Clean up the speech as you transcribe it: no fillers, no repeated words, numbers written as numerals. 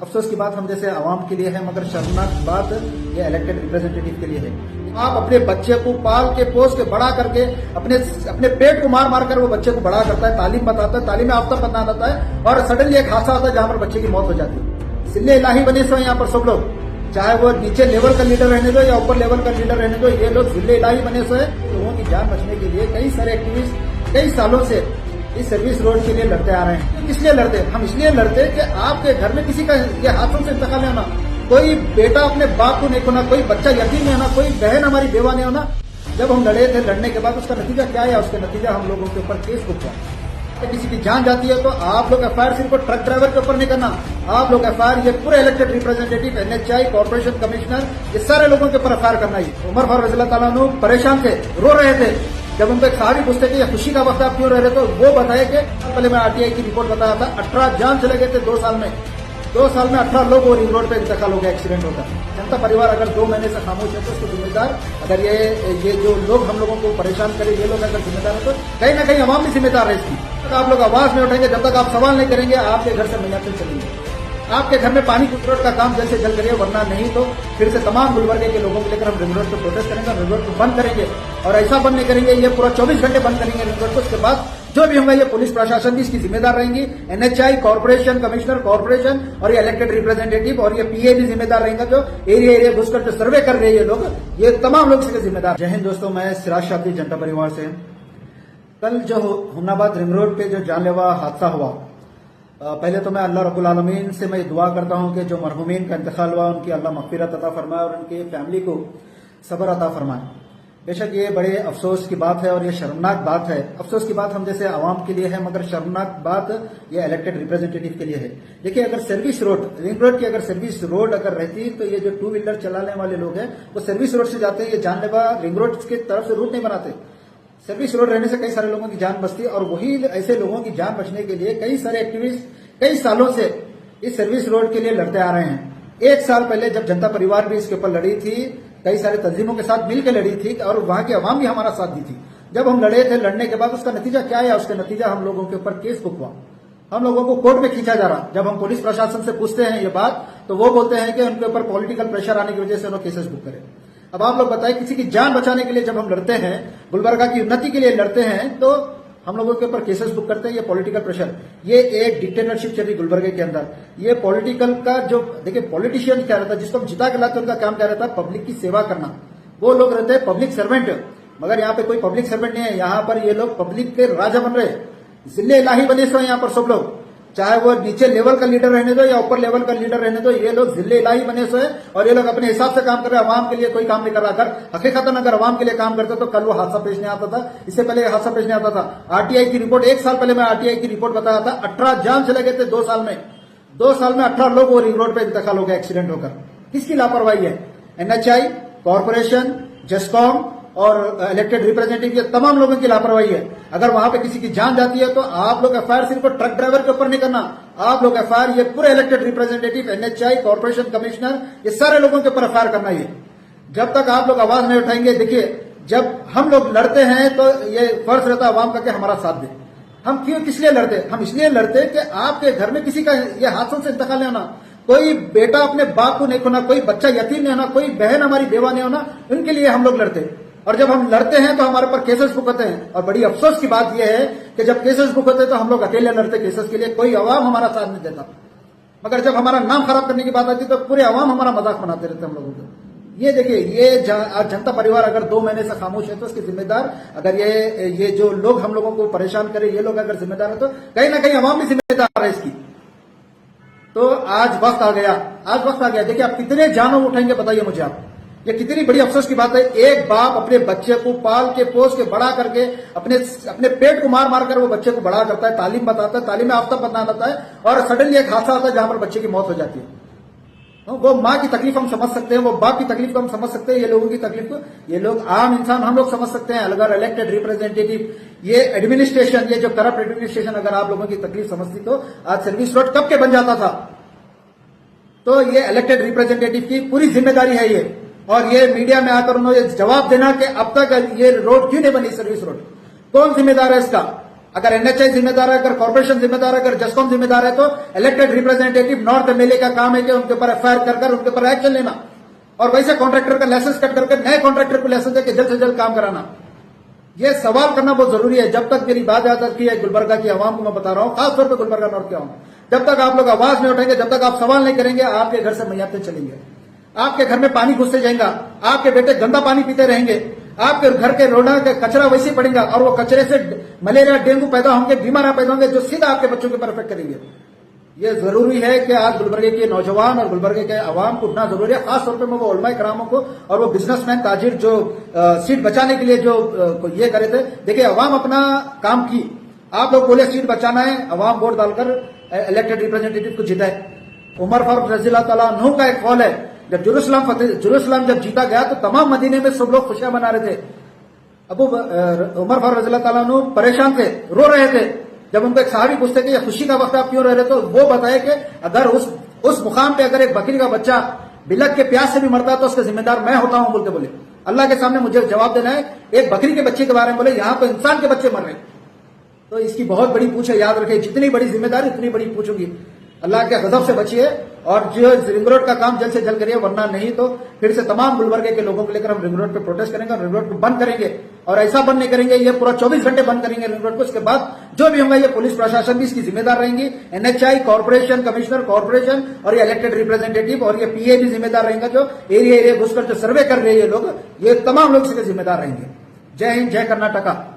अफसोस की बात हम जैसे आवाम के लिए है, मगर शर्मनाक बात ये इलेक्टेड रिप्रेजेंटेटिव के लिए है। आप अपने बच्चे को पाल के पोस के बड़ा करके अपने पेट को मार मार कर वो बच्चे को बड़ा करता है, तालीम बताता है, तालीम याफ्ता बनाता है, और सडनली एक हादसा आता है जहां पर बच्चे की मौत हो जाती है। सिले इलाही बने सो यहाँ पर सब लोग, चाहे वो नीचे लेवल का लीडर रहने दो या ऊपर लेवल का लीडर रहने दो, ये लोग जिले इलाही बने सो है। लोगों की जान बचने के लिए कई सारे एक्टिविस्ट कई सालों से इस सर्विस रोड के लिए लड़ते आ रहे हैं। किस लिए लड़ते? हम इसलिए लड़ते कि आपके घर में किसी का ये हाथों से इंतकाल नहीं होना, कोई बेटा अपने बाप को नहीं खोना, कोई बच्चा यतीम नहीं होना, कोई बहन हमारी बेवा नहीं होना। जब हम लड़े थे, लड़ने के बाद उसका नतीजा क्या है? उसका नतीजा हम लोगों के ऊपर केस बुकवा। किसी की जान जाती है तो आप लोग एफआईआर सिर्फ ट्रक ड्राइवर के ऊपर नहीं करना, आप लोग एफआईआर ये पूरे elected representative, NHI, corporation commissioner, ये सारे लोगों के ऊपर एफआईआर करना ही। उमर फारूक रज़ी अल्लाह तआला अन्हु परेशान थे, रो रहे थे। जब उनको एक साहबी पूछते थे खुशी का वक्त आप क्यों रह रहे, तो वो बताए कि पहले मैं आरटीआई की रिपोर्ट बताया था, 18 जान चले गए थे 2 साल में। 2 साल में 18 लोग वो रिंग रोड पे इंतकाल हो गया एक्सीडेंट होकर। जनता परिवार अगर 2 महीने से खामोश है तो उसको जिम्मेदार, अगर ये जो लोग हम लोगों को परेशान करे, ये लोग अगर जिम्मेदार है तो कहीं ना कहीं अवाम भी जिम्मेदार है इसकी। तक आप लोग आवाज नहीं उठाएंगे, जब तक आप सवाल नहीं करेंगे, आपके घर से मिलाते चलेंगे। आपके घर में पानी की रोड का काम जल्द से जल्द करिए, वरना नहीं तो फिर से तमाम गुलबर्गे के लोगों को लेकर हम रिंग रोड पर प्रोटेस्ट करेंगे, रिंग रोड को बंद करेंगे। और ऐसा बंद नहीं करेंगे, ये पूरा 24 घंटे बंद करेंगे रिंग रोड को। उसके बाद जो भी होगा ये पुलिस प्रशासन भी इसकी जिम्मेदार रहेंगी, एनएचआई, कॉर्पोरेशन कमिश्नर, कॉर्पोरेशन और ये इलेक्टेड रिप्रेजेंटेटिव और ये पीए भी जिम्मेदार रहेगा। जो एरिया घुसकर जो सर्वे कर रहे हैं ये लोग, ये तमाम लोग इसके जिम्मेदार। जय हिंद दोस्तों, मैं सिराज शाब्दी जनता परिवार से। कल जो हुमनाबाद रिंग रोड पे जो जानलेवा हादसा हुआ, पहले तो मैं अल्लाह रब्बुल आलमीन से मैं दुआ करता हूं कि जो मरहूमीन का इंतकाल हुआ उनकी अल्लाह मग़फ़िरत अता फरमाए और उनकी फैमिली को सब्र अता फरमाए। बेशक ये बड़े अफसोस की बात है और ये शर्मनाक बात है। अफसोस की बात हम जैसे आवाम के लिए है, मगर शर्मनाक बात ये इलेक्टेड रिप्रेजेंटेटिव के लिए है। देखिए, अगर सर्विस रोड, रिंग रोड की अगर सर्विस रोड अगर रहती तो ये जो 2 व्हीलर चलाने वाले लोग हैं वो सर्विस रोड से जाते हैं, ये जानलेवा रिंग रोड की तरफ से रूट नहीं बनाते। सर्विस रोड रहने से कई सारे लोगों की जान बचती, और वही ऐसे लोगों की जान बचने के लिए कई सारे एक्टिविस्ट कई सालों से इस सर्विस रोड के लिए लड़ते आ रहे हैं। 1 साल पहले जब जनता परिवार भी इसके ऊपर लड़ी थी, कई सारे तंजीमों के साथ मिलकर लड़ी थी और वहां की आवाम भी हमारा साथ दी थी। जब हम लड़े थे, लड़ने के बाद उसका नतीजा क्या है? उसका नतीजा हम लोगों के ऊपर केस बुक हुआ, हम लोगों को कोर्ट में खींचा जा रहा। जब हम पुलिस प्रशासन से पूछते हैं ये बात, तो वो बोलते हैं कि उनके ऊपर पॉलिटिकल प्रेशर आने की वजह से उन्होंने केसेस बुक करे। अब आप लोग बताएं, किसी की जान बचाने के लिए जब हम लड़ते हैं, गुलबर्गा की उन्नति के लिए लड़ते हैं, तो हम लोगों के ऊपर केसेस बुक करते हैं। ये पॉलिटिकल प्रेशर, ये एक डिक्टेटरशिप चल रही गुलबर्गे के अंदर। ये पॉलिटिकल का जो, देखिए पॉलिटिशियन क्या रहता है, जिसको हम जिता के लाते उनका काम क्या रहता है? पब्लिक की सेवा करना। वो लोग रहते हैं पब्लिक सर्वेंट, मगर यहाँ पे कोई पब्लिक सर्वेंट नहीं है। यहाँ पर ये लोग पब्लिक के राजा बन रहे, जिले इलाही बने सो यहाँ पर सब लोग, चाहे वो नीचे लेवल का लीडर रहने दो या ऊपर लेवल का लीडर रहने दो, ये लोग जिले इलाही बने सो है। और ये लोग अपने हिसाब से काम कर रहे हैं, अवाम के लिए कोई काम नहीं कर रहा। अगर हकीकतन अगर अवाम के लिए काम करते तो कल वो हादसा पेश नहीं आता था, इससे पहले हादसा पेश नहीं आता था। आरटीआई की रिपोर्ट, 1 साल पहले मैं आरटीआई की रिपोर्ट बताया था, 18 जान चले गए थे 2 साल में। 2 साल में 18 लोग वो रिंग रोड पे इंतकाल हो गया एक्सीडेंट होकर। किसकी लापरवाही है? एनएचआई, कॉर्पोरेशन, जेस्कॉम और इलेक्टेड रिप्रेजेंटेटिव, ये तमाम लोगों की लापरवाही है। अगर वहां पे किसी की जान जाती है तो आप लोग एफआईआर सिर्फ ट्रक ड्राइवर के ऊपर नहीं करना, आप लोग एफआईआर ये पूरे elected representative, NHI, corporation commissioner, ये सारे लोगों के ऊपर एफआईआर करना ही। जब तक आप लोग आवाज नहीं उठाएंगे, देखिए जब हम लोग लड़ते हैं तो ये फर्ज रहता है अवाम का कि हमारा साथ दे। हम क्यों, किस लिए लड़ते? हम इसलिए लड़ते कि आपके घर में किसी का ये हाथों से इंतकाल नहीं होना, कोई बेटा अपने बाप को नहीं खोना, कोई बच्चा यतीम नहीं होना, कोई बहन हमारी बेवा नहीं होना, उनके लिए हम लोग लड़ते। और जब हम लड़ते हैं तो हमारे ऊपर केसेस बुक होते हैं। और बड़ी अफसोस की बात यह है कि जब केसेस बुक होते हैं तो हम लोग अकेले लड़ते केसेस के लिए, कोई अवाम हमारा साथ नहीं देता। मगर जब हमारा नाम खराब करने की बात आती तो पूरे अवाम हमारा मजाक बनाते रहते हम लोगों को। ये देखिए, ये जनता परिवार अगर 2 महीने से खामोश है तो उसके जिम्मेदार, अगर ये जो लोग हम लोगों को परेशान करे, ये लोग अगर जिम्मेदार है तो कहीं ना कहीं अवाम भी जिम्मेदार है इसकी। तो आज वक्त आ गया, आज वक्त आ गया। देखिए, आप कितने जानवर उठाएंगे बताइए मुझे आप। ये कितनी बड़ी अफसोस की बात है, एक बाप अपने बच्चे को पाल के पोस के बड़ा करके अपने पेट को मार मार कर वो बच्चे को बड़ा करता है, तालीम बताता है, तालीम याफ्ता बनाता है, और सडनली एक हादसा आता है जहां पर बच्चे की मौत हो जाती है। वो माँ की तकलीफ हम समझ सकते हैं, वो बाप की तकलीफ को हम समझ सकते हैं, ये लोगों की तकलीफ को ये लोग आम इंसान हम लोग समझ सकते हैं। अगर इलेक्टेड रिप्रेजेंटेटिव, ये एडमिनिस्ट्रेशन, ये जो करप्ट एडमिनिस्ट्रेशन अगर आप लोगों की तकलीफ समझती तो आज सर्विस रोड कब के बन जाता था। तो ये इलेक्टेड रिप्रेजेंटेटिव की पूरी जिम्मेदारी है ये, और ये मीडिया में आकर उन्होंने जवाब देना कि अब तक ये रोड क्यों नहीं बनी, सर्विस रोड कौन जिम्मेदार है इसका? अगर एनएचआई जिम्मेदार है, अगर कॉर्पोरेशन जिम्मेदार है, अगर जस्कॉम जिम्मेदार है, तो इलेक्टेड रिप्रेजेंटेटिव नॉर्थ एमएलए का काम है कि उनके ऊपर एफआईआर कर उनके ऊपर एक्शन लेना और वैसे कॉन्ट्रैक्टर का लाइसेंस कट करके नए कॉन्ट्रैक्टर को लाइसेंस देकर जल्द से जल्द काम कराना। ये सवाल करना बहुत जरूरी है। जब तक मेरी बात याद रखी है, गुलबर्गा की आवाम को मैं बता रहा हूं, खासतौर पर गुलबर्गा नॉर्थ के आवाम, जब तक आप लोग आवाज नहीं उठाएंगे, जब तक आप सवाल नहीं करेंगे, आपके घर से मैयाते चलेंगे, आपके घर में पानी घुसते जाएगा, आपके बेटे गंदा पानी पीते रहेंगे, आपके घर के रोडा का कचरा वैसे ही पड़ेगा और वो कचरे से मलेरिया डेंगू पैदा होंगे, बीमारियां पैदा होंगे, जो सीधा आपके बच्चों के ऊपर इफेक्ट करेंगे। ये जरूरी है कि आज गुलबर्गे के नौजवान और गुलबर्गे के आवाम को उठना जरूरी है, खासतौर पर वो उलमा करामों को और वो बिजनेसमैन ताजिर जो सीट बचाने के लिए जो ये करे थे। देखिए, अवाम अपना काम की, आप लोग बोले सीट बचाना है, अवाम वोट डालकर इलेक्टेड रिप्रेजेंटेटिव को जिताए। उमर फारूक रजी अल्लाह तआला अन्हु का एक कौल है, जब जेरूसलम जब जीता गया तो तमाम मदीने में सब लोग खुशियां मना रहे थे। उमर फारूक रजी अल्लाह तआला अन्हु परेशान थे, रो रहे थे। जब उनको एक सहाबी पूछते कि ये खुशी का वक्त आप क्यों रह रहे, तो वो बताए कि अगर उस मुकाम पे अगर एक बकरी का बच्चा बिलक के प्यास से भी मरता है तो उसका जिम्मेदार मैं होता हूं बोलते बोले। अल्लाह के सामने मुझे जवाब देना है, एक बकरी के बच्चे के बारे में बोले, यहां तो इंसान के बच्चे मर रहे। तो इसकी बहुत बड़ी पूछ है, याद रखें, जितनी बड़ी जिम्मेदारी उतनी बड़ी पूछ होगी। अल्लाह के गजब से बचिए और जो रिंग रोड का काम जल्द से जल्द करिए, वरना नहीं तो फिर से तमाम गुलबर्गे के लोगों को लेकर हम रिंग रोड पे प्रोटेस्ट करेंगे और रिंग रोड को बंद करेंगे। और ऐसा बंद नहीं करेंगे, ये पूरा 24 घंटे बंद करेंगे रिंग रोड को। उसके बाद जो भी होगा, ये पुलिस प्रशासन भी इसकी जिम्मेदार रहेंगी, एनएचआई, कॉर्पोरेशन, कमिश्नर, कॉर्पोरेशन और ये इलेक्टेड रिप्रेजेंटेटिव और ये पीए भी जिम्मेदार रहेंगे। जो एरिया घुसकर जो सर्वे कर रहे हैं ये लोग, ये तमाम लोग इसके जिम्मेदार रहेंगे। जय हिंद, जय कर्नाटका।